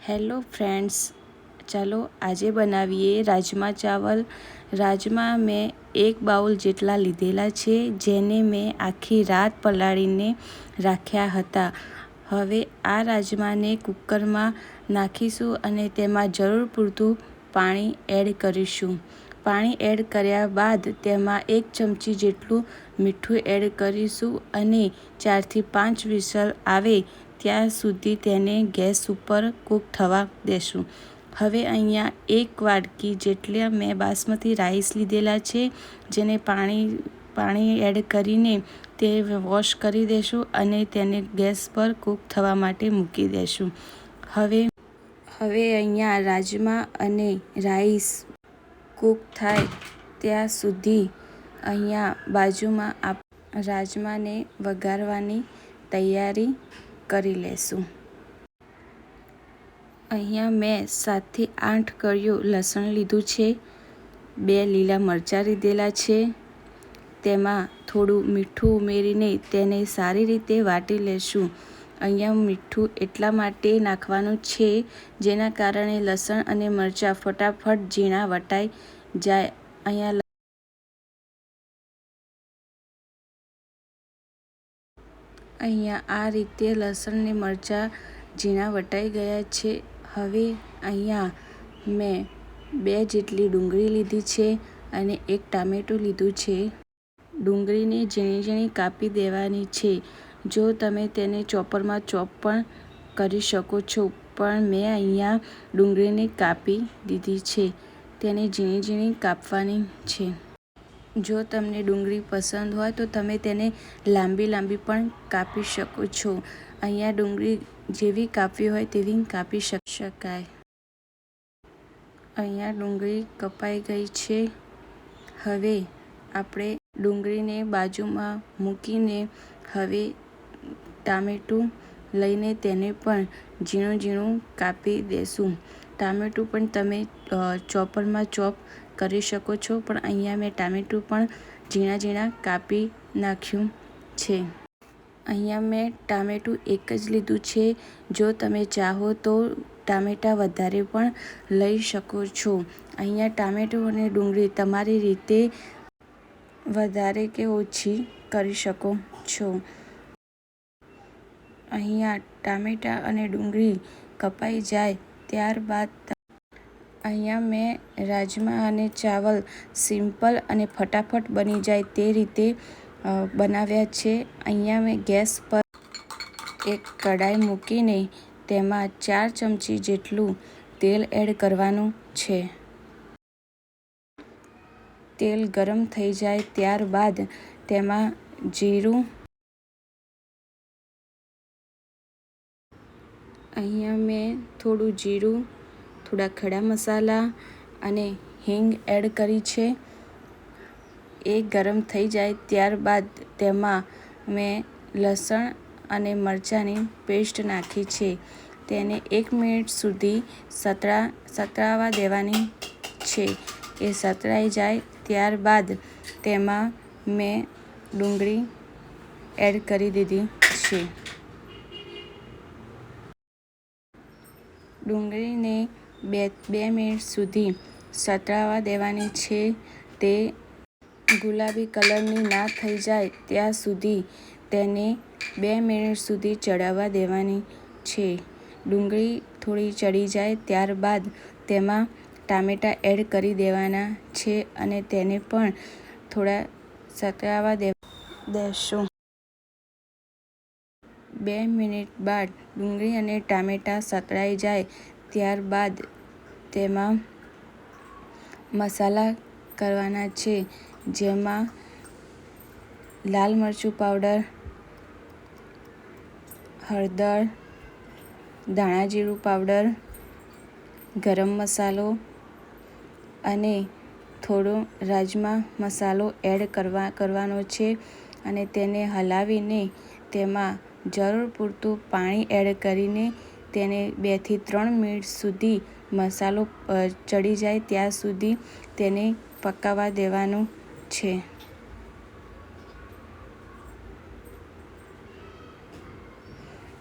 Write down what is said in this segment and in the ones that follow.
Hello friends, ચાલો આજે બનાવીએ રાજમા ચાવલ. રાજમા મેં 1 બાઉલ જેટલા લીધેલા છે, જેને મેં આખી રાત પલાળીને રાખ્યા હતા. હવે આ રાજમાને કુકરમાં નાખીશું અને તેમાં જરૂર પૂરતું પાણી એડ કરીશું. પાણી એડ કર્યા બાદ તેમાં 1 ચમચી જેટલું મીઠું એડ કરીશું અને 4 થી 5 વિસલ આવે ત્યાં સુધી તેને ગેસ ઉપર કૂક થવા દેશું. હવે અહીંયા 1 વાટકી જેટલા મેં બાસમતી રાઈસ લીધેલા છે, જેને પાણી એડ કરીને તે વોશ કરી દેશું અને તેને ગેસ પર કૂક થવા માટે મૂકી દેશું. હવે અહીંયા રાજમા અને રાઈસ કૂક થાય ત્યાં સુધી અહીંયા બાજુમાં રાજમાને વઘારવાની તૈયારી કરી લેશું. અહીંયા મેં 7 થી 8 કળિયું લસણ લીધું છે, 2 લીલા મરચાં લીધેલા છે. તેમાં થોડું મીઠું ઉમેરીને તેને સારી રીતે વાટી લેશું. અહીંયા મીઠું એટલા માટે નાખવાનું છે જેના કારણે લસણ અને મરચાં ફટાફટ ઝીણા વટાઈ જાય. અહીંયા આ રીતે લસણ ને મરચાં ઝીણા વટાઈ ગયા છે. હવે અહીંયા મેં 2 જેટલી ડુંગળી લીધી છે અને 1 ટામેટું લીધું છે. ડુંગળીને ઝીણી ઝીણી કાપી દેવાની છે. જો તમે તેને ચોપરમાં ચોપ પણ કરી શકો છો, પણ મેં અહીંયા ડુંગળીને કાપી દીધી છે. તેને ઝીણી ઝીણી કાપવાની છે. જો તમને ડુંગળી પસંદ હોય તો તમે તેને લાંબી પણ કાપી શકો છો. અહીંયા ડુંગળી જેવી કાપવી હોય તેવી કાપી શકાય. અહીંયા ડુંગળી કપાઈ ગઈ છે. હવે આપણે ડુંગળીને બાજુમાં મૂકીને હવે ટામેટું લઈને તેને પણ ઝીણું ઝીણું કાપી દેશું. ટામેટું પણ તમે ચોપરમાં ચોપ કરી શકો છો, પણ અહીંયા મેં ટામેટું પણ ઝીણા ઝીણા કાપી નાખ્યું છે. અહીંયા મેં ટામેટું 1 જ લીધું છે. જો તમે ચાહો તો ટામેટાં વધારે પણ લઈ શકો છો. અહીંયા ટામેટું અને ડુંગળી તમારી રીતે વધારે કે ઓછી કરી શકો છો. અહીંયા ટામેટાં અને ડુંગળી કપાઈ જાય ત્યારબાદ અહીંયા મેં રાજમા અને ચાવલ સિમ્પલ અને ફટાફટ બની જાય તે રીતે બનાવ્યા છે. અહીંયા મેં ગેસ પર એક કઢાઈ મૂકીને તેમાં 4 ચમચી જેટલું તેલ એડ કરવાનું છે. તેલ ગરમ થઈ જાય ત્યારબાદ તેમાં જીરું, અહીંયા મેં થોડું જીરું, થોડા ખડા મસાલા અને હિંગ એડ કરી છે. એ ગરમ થઈ જાય ત્યારબાદ તેમાં મેં લસણ અને મરચાંની પેસ્ટ નાખી છે. તેને 1 મિનિટ સુધી સતળાવા દેવાની છે. એ સતળાઈ જાય ત્યારબાદ તેમાં મેં ડુંગળી એડ કરી દીધી છે. ડુંગળીને 2 મિનિટ સુધી સતળાવા દેવાની છે. તે ગુલાબી કલરની ના થઈ જાય ત્યાં સુધી તેને 2 મિનિટ સુધી ચડવા દેવાની છે. ડુંગળી થોડી ચડી જાય ત્યારબાદ તેમાં ટામેટાં એડ કરી દેવાના છે અને તેને પણ થોડા સતળાવા દેશું. 2 મિનિટ બાદ ડુંગળી અને ટામેટાં સતળાઈ જાય ત્યારબાદ તેમાં મસાલા કરવાના છે, જેમાં લાલ મરચું પાવડર, હળદર, ધાણા જીરું પાવડર, ગરમ મસાલો અને થોડો રાજમા મસાલો એડ કરવાનો છે અને તેને હલાવીને તેમાં જરૂર પૂરતું પાણી એડ કરીને તેને 2 થી 3 મિનિટ સુધી મસાલો ચડી જાય ત્યાં સુધી તેને પકાવવા દેવાનું છે.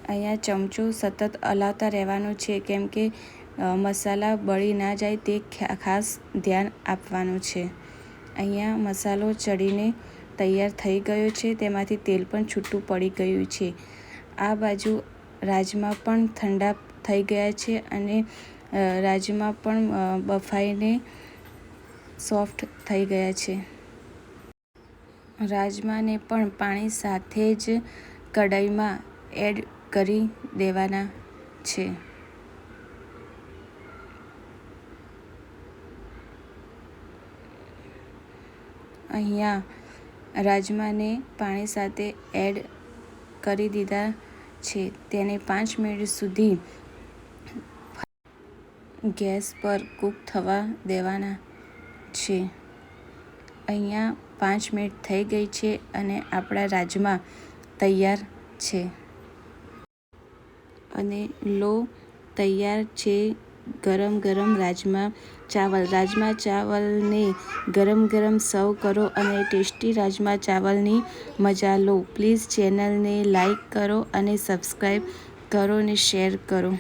અહીંયા ચમચો સતત હલાવતા રહેવાનું છે, કેમ કે મસાલા બળી ના જાય તે ખાસ ધ્યાન આપવાનું છે. અહીંયા મસાલો ચડીને તૈયાર થઈ ગયો છે. તેમાંથી તેલ પણ છૂટું પડી ગયું છે. આ બાજુ રાજમા પણ ઠંડા થઈ ગયા છે અને રાજમા પણ બફાઈને સોફ્ટ થઈ ગયા છે. રાજમાને પણ પાણી સાથે જ કઢાઈમાં એડ કરી દેવાના છે. અહીંયા રાજમાને પાણી સાથે એડ કરી દીધા છે. તેને 5 મિનિટ સુધી ગેસ પર કૂક થવા દેવાના છે. અહીંયા 5 મિનિટ થઈ ગઈ છે અને આપણા રાજમા તૈયાર છે. અને લો તૈયાર છે ગરમ ગરમ રાજમા ચાવલને ગરમ ગરમ સર્વ કરો અને ટેસ્ટી રાજમા ચાવલની મજા લો. પ્લીઝ ચેનલને લાઈક કરો અને સબસ્ક્રાઈબ કરો અને શેર કરો.